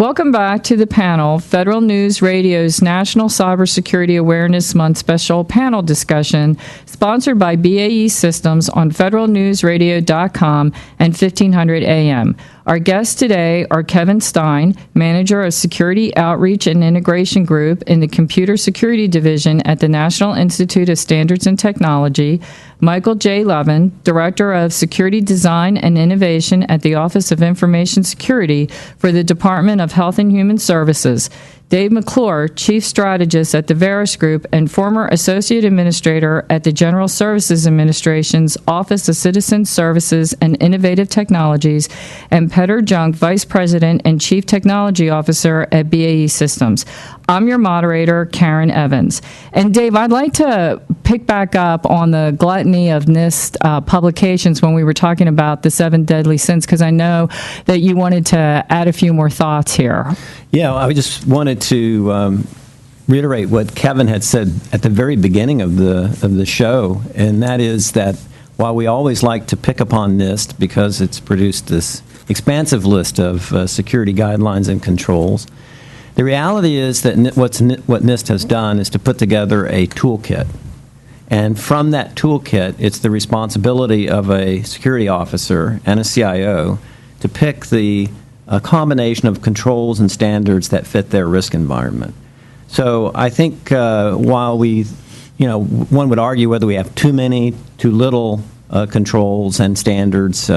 Welcome back to the panel, Federal News Radio's National Cybersecurity Awareness Month special panel discussion, sponsored by BAE Systems on federalnewsradio.com and 1500 AM. Our guests today are Kevin Stein, Manager of Security Outreach and Integration Group in the Computer Security Division at the National Institute of Standards and Technology, Michael J. Levin, Director of Security Design and Innovation at the Office of Information Security for the Department of Health and Human Services, Dave McClure, Chief Strategist at the Veris Group and former Associate Administrator at the General Services Administration's Office of Citizen Services and Innovative Technologies, and Petter Junk, Vice President and Chief Technology Officer at BAE Systems. I'm your moderator, Karen Evans. And Dave, I'd like to pick back up on the gluttony of NIST publications when we were talking about the 7 deadly sins, because I know that you wanted to add a few more thoughts here. Yeah, I just wanted to reiterate what Kevin had said at the very beginning of the show, and that is that while we always like to pick upon NIST because it's produced this expansive list of security guidelines and controls, the reality is that what NIST has done is to put together a toolkit. And from that toolkit, it's the responsibility of a security officer and a CIO to pick a combination of controls and standards that fit their risk environment. So I think while one would argue whether we have too many, too little controls and standards,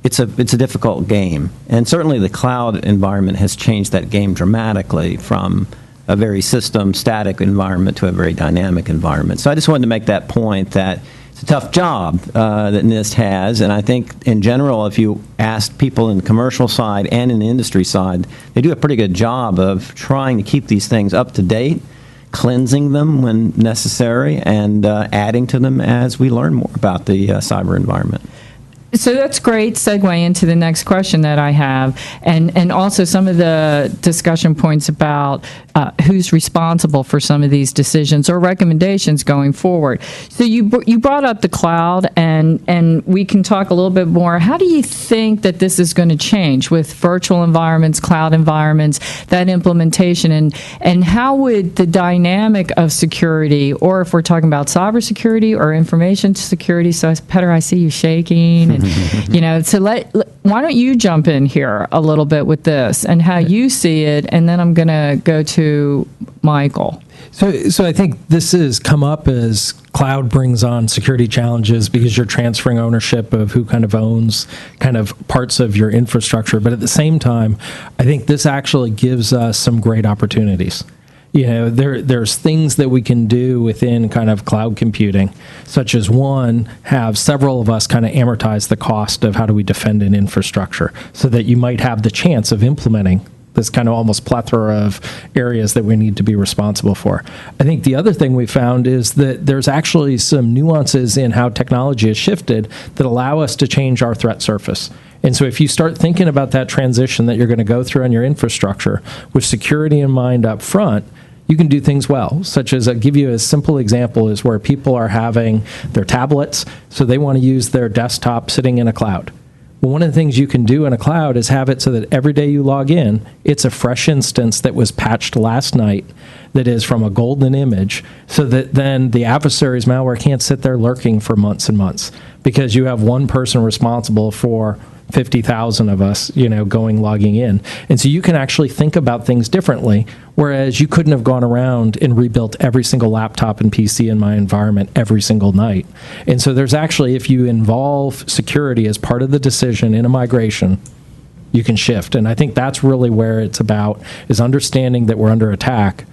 it's a difficult game. And certainly the cloud environment has changed that game dramatically from a very system static environment to a very dynamic environment. So I just wanted to make that point that it's a tough job that NIST has, and I think in general, if you ask people in the commercial side and in the industry side, they do a pretty good job of trying to keep these things up to date, cleansing them when necessary, and adding to them as we learn more about the cyber environment. So that's great segue into the next question that I have, and also some of the discussion points about who's responsible for some of these decisions or recommendations going forward. So you brought up the cloud, and we can talk a little bit more. How do you think that this is going to change with virtual environments, cloud environments, that implementation, and how would the dynamic of security, or if we're talking about cybersecurity or information security, so Petter, I see you shaking, and so why don't you jump in here a little bit with this and how you see it, and then I'm going to go to Michael. So I think this has come up as cloud brings on security challenges because you're transferring ownership of who kind of owns kind of parts of your infrastructure. But at the same time, I think this actually gives us some great opportunities. There's things that we can do within kind of cloud computing, such as one, have several of us kind of amortize the cost of how do we defend an infrastructure so that you might have the chance of implementing this kind of almost plethora of areas that we need to be responsible for. I think the other thing we found is that there's actually some nuances in how technology has shifted that allow us to change our threat surface. And so if you start thinking about that transition that you're going to go through on your infrastructure with security in mind up front, you can do things well, such as I'll give you a simple example is where people are having their tablets, so they want to use their desktop sitting in a cloud. Well, one of the things you can do in a cloud is have it so that every day you log in, it's a fresh instance that was patched last night that is from a golden image, so that then the adversary's malware can't sit there lurking for months and months because you have one person responsible for 50,000 of us, logging in. And so you can actually think about things differently, whereas you couldn't have gone around and rebuilt every single laptop and PC in my environment every single night. And so there's actually, if you involve security as part of the decision in a migration, you can shift. And I think that's really where it's about, is understanding that we're under attack.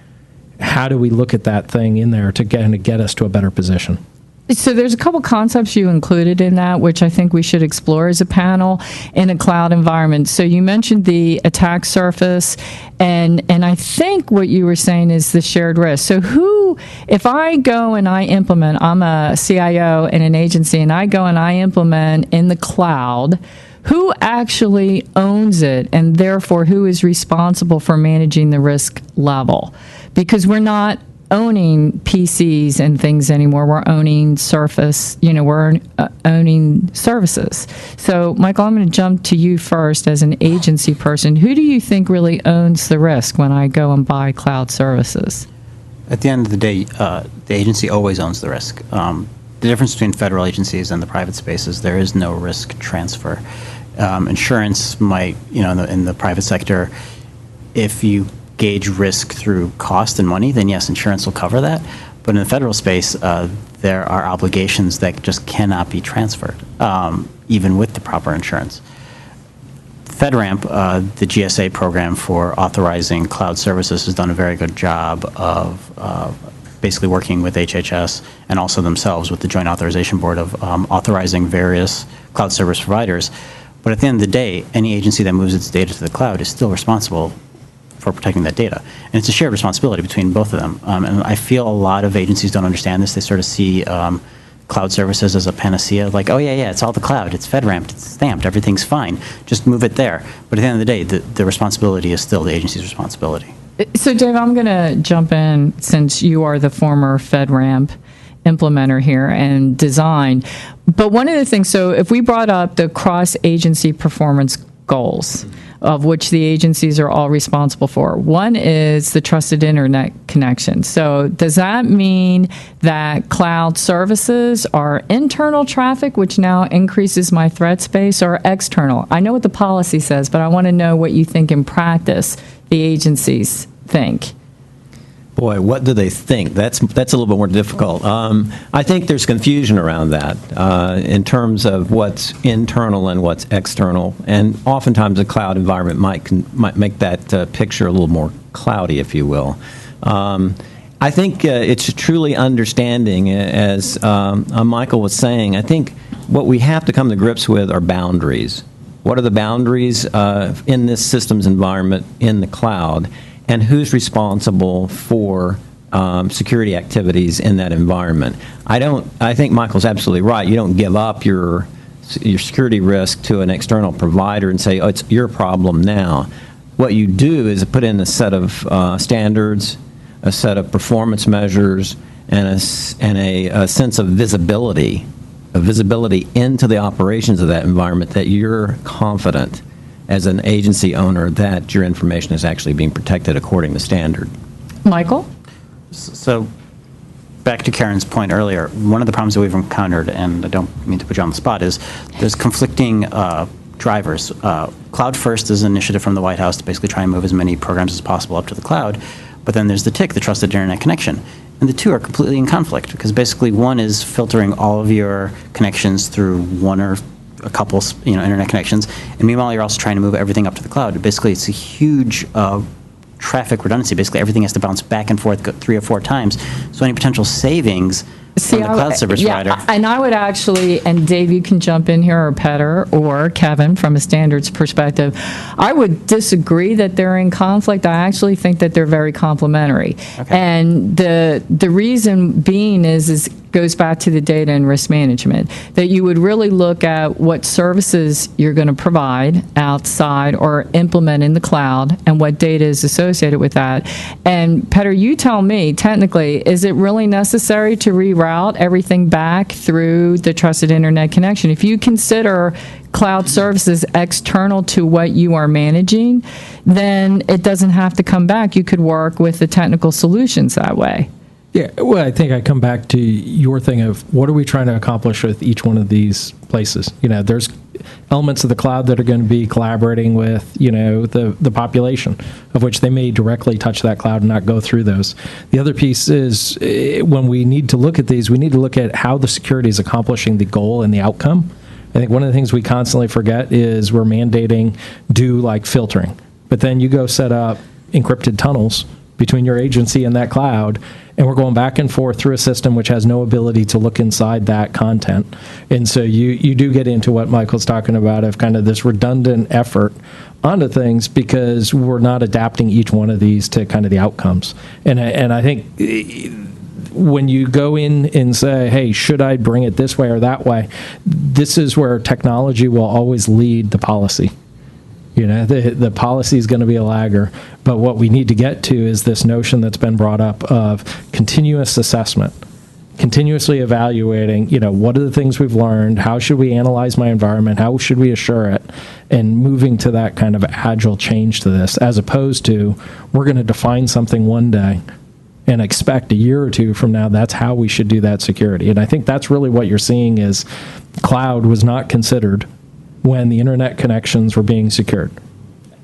How do we look at that thing in there to get us to a better position? So there's a couple concepts you included in that, which I think we should explore as a panel in a cloud environment. So you mentioned the attack surface, and I think what you were saying is the shared risk. So if I go and I implement, I'm a CIO in an agency, and I go and I implement in the cloud, who actually owns it, and therefore who is responsible for managing the risk level? Because we're not owning PCs and things anymore. We're owning Surface, we're owning services. So, Michael, I'm going to jump to you first as an agency person. Who do you think really owns the risk when I go and buy cloud services? At the end of the day, the agency always owns the risk. The difference between federal agencies and the private space is there is no risk transfer. Insurance might, in the private sector, if you gauge risk through cost and money, then yes, insurance will cover that. But in the federal space, there are obligations that just cannot be transferred, even with the proper insurance. FedRAMP, the GSA program for authorizing cloud services, has done a very good job of basically working with HHS and also themselves with the Joint Authorization Board of authorizing various cloud service providers. But at the end of the day, any agency that moves its data to the cloud is still responsible for protecting that data. And it's a shared responsibility between both of them. And I feel a lot of agencies don't understand this. They sort of see cloud services as a panacea, like, oh yeah, it's all the cloud, it's FedRAMP, it's stamped, everything's fine, just move it there. But at the end of the day, the responsibility is still the agency's responsibility. So, Dave, I'm going to jump in since you are the former FedRAMP implementer here and design. But one of the things, so if we brought up the cross-agency performance goals, of which the agencies are all responsible for. One is the trusted internet connection. So does that mean that cloud services are internal traffic, which now increases my threat space, or external? I know what the policy says, but I want to know what you think in practice the agencies think. Boy, what do they think? That's a little bit more difficult. I think there's confusion around that in terms of what's internal and what's external, and oftentimes a cloud environment might make that picture a little more cloudy, if you will. I think it's truly understanding, as Michael was saying, I think what we have to come to grips with are boundaries. What are the boundaries in this systems environment in the cloud? And who's responsible for security activities in that environment? I think Michael's absolutely right. You don't give up your security risk to an external provider and say, oh, it's your problem now. What you do is put in a set of standards, a set of performance measures, and a sense of visibility into the operations of that environment, that you're confident as an agency owner that your information is actually being protected according to standard. Michael? So back to Karen's point earlier, one of the problems that we've encountered, and I don't mean to put you on the spot, is there's conflicting drivers. Cloud First is an initiative from the White House to basically try and move as many programs as possible up to the cloud. But then there's the TIC, the Trusted Internet Connection. And the two are completely in conflict, because basically one is filtering all of your connections through one or a couple, internet connections, and meanwhile you're also trying to move everything up to the cloud. Basically, it's a huge traffic redundancy. Basically, everything has to bounce back and forth 3 or 4 times. So any potential savings from the cloud service provider. And I would actually, and Dave, you can jump in here, or Petter, or Kevin, from a standards perspective, I would disagree that they're in conflict. I actually think that they're very complementary. Okay. And the reason being is goes back to the data and risk management, that you would really look at what services you're going to provide outside or implement in the cloud and what data is associated with that. And Petter, you tell me, technically, is it really necessary to reroute everything back through the Trusted Internet Connection? If you consider cloud services external to what you are managing, then it doesn't have to come back. You could work with the technical solutions that way. Yeah, well, I think I come back to your thing of what are we trying to accomplish with each one of these places? There's elements of the cloud that are going to be collaborating with, the population, of which they may directly touch that cloud and not go through those. The other piece is when we need to look at these, we need to look at how the security is accomplishing the goal and the outcome. I think one of the things we constantly forget is we're mandating filtering. But then you go set up encrypted tunnels between your agency and that cloud, and we're going back and forth through a system which has no ability to look inside that content. And so you do get into what Michael's talking about of kind of this redundant effort onto things because we're not adapting each one of these to kind of the outcomes. And I think when you go in and say, hey, should I bring it this way or that way, this is where technology will always lead the policy. The policy is going to be a lagger, but what we need to get to is this notion that's been brought up of continuous assessment, continuously evaluating, what are the things we've learned, how should we analyze my environment, how should we assure it, and moving to that kind of agile change to this, as opposed to we're going to define something one day and expect a year or two from now that's how we should do that security. And I think that's really what you're seeing is cloud was not considered when the internet connections were being secured.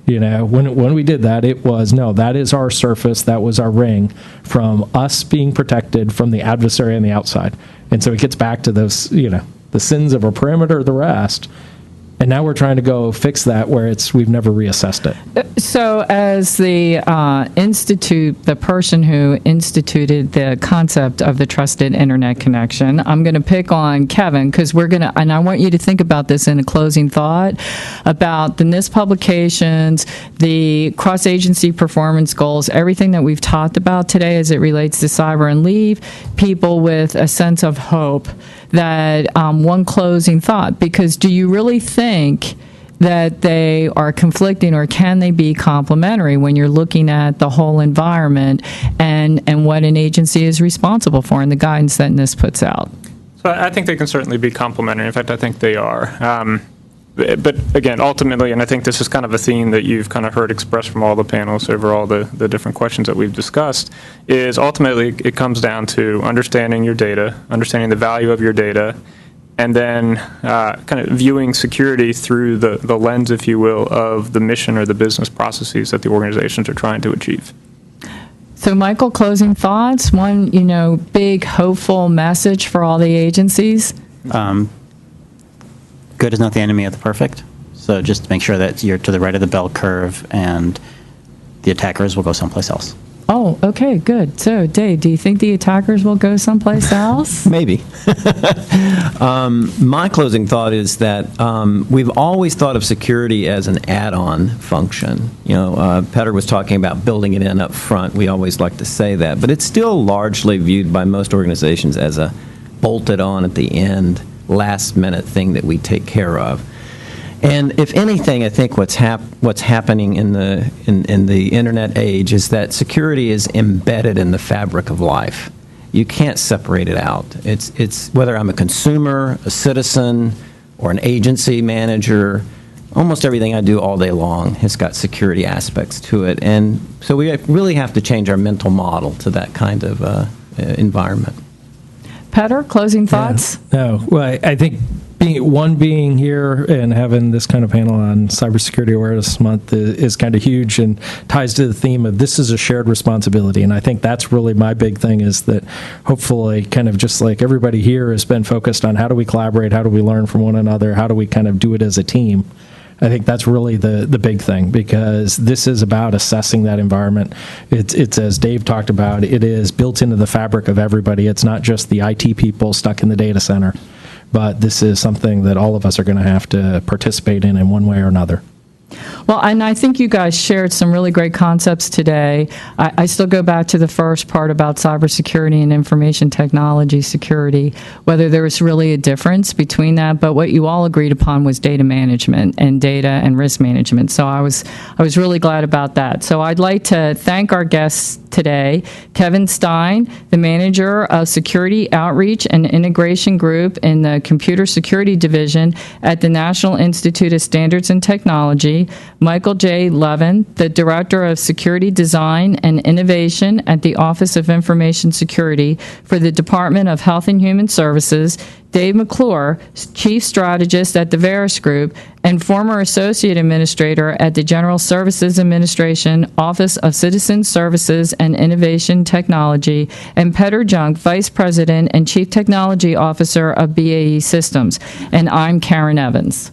When we did that, it was, no, that is our surface, that was our ring from us being protected from the adversary on the outside. And so it gets back to those, the sins of a perimeter, the rest. And now we're trying to go fix that where we've never reassessed it. So as the the person who instituted the concept of the trusted internet connection, I'm going to pick on Kevin because and I want you to think about this in a closing thought about the NIST publications, the cross-agency performance goals, everything that we've talked about today as it relates to cyber, and leave people with a sense of hope that one closing thought, because do you really think that they are conflicting, or can they be complementary when you're looking at the whole environment and what an agency is responsible for and the guidance that NIST puts out? So I think they can certainly be complementary. In fact, I think they are. But again, ultimately, and I think this is kind of a theme that you've kind of heard expressed from all the panels over all the different questions that we've discussed, is ultimately it comes down to understanding your data, understanding the value of your data, and then kind of viewing security through the lens, if you will, of the mission or the business processes that the organizations are trying to achieve. So, Michael, closing thoughts, one, big hopeful message for all the agencies? Good is not the enemy of the perfect. So just make sure that you're to the right of the bell curve and the attackers will go someplace else. Oh, okay, good. So, Dave, do you think the attackers will go someplace else? Maybe. My closing thought is that we've always thought of security as an add-on function. Petter was talking about building it in up front. We always like to say that. But it's still largely viewed by most organizations as a bolted on at the end, last-minute thing that we take care of. And if anything, I think what's happening in the internet age is that security is embedded in the fabric of life. You can't separate it out. It's whether I'm a consumer, a citizen, or an agency manager, almost everything I do all day long has got security aspects to it. And so we really have to change our mental model to that kind of environment. Petter, closing thoughts? Yeah. No. Well, I think being here and having this kind of panel on Cybersecurity Awareness Month is kind of huge and ties to the theme of this is a shared responsibility. And I think that's really my big thing, is that hopefully kind of just like everybody here has been focused on how do we collaborate, how do we learn from one another, how do we kind of do it as a team. I think that's really the big thing, because this is about assessing that environment. It's as Dave talked about, it is built into the fabric of everybody. It's not just the IT people stuck in the data center, but this is something that all of us are going to have to participate in one way or another. Well, and I think you guys shared some really great concepts today. I still go back to the first part about cybersecurity and information technology security, whether there was really a difference between that, but what you all agreed upon was data management and data and risk management. So I was really glad about that. So I'd like to thank our guests today, Kevin Stein, the manager of Security Outreach and Integration Group in the Computer Security Division at the National Institute of Standards and Technology, Michael J. Levin, the Director of Security Design and Innovation at the Office of Information Security for the Department of Health and Human Services, Dave McClure, Chief Strategist at the Verisk Group and former Associate Administrator at the General Services Administration, Office of Citizen Services and Innovation Technology, and Petter Junk, Vice President and Chief Technology Officer of BAE Systems. And I'm Karen Evans.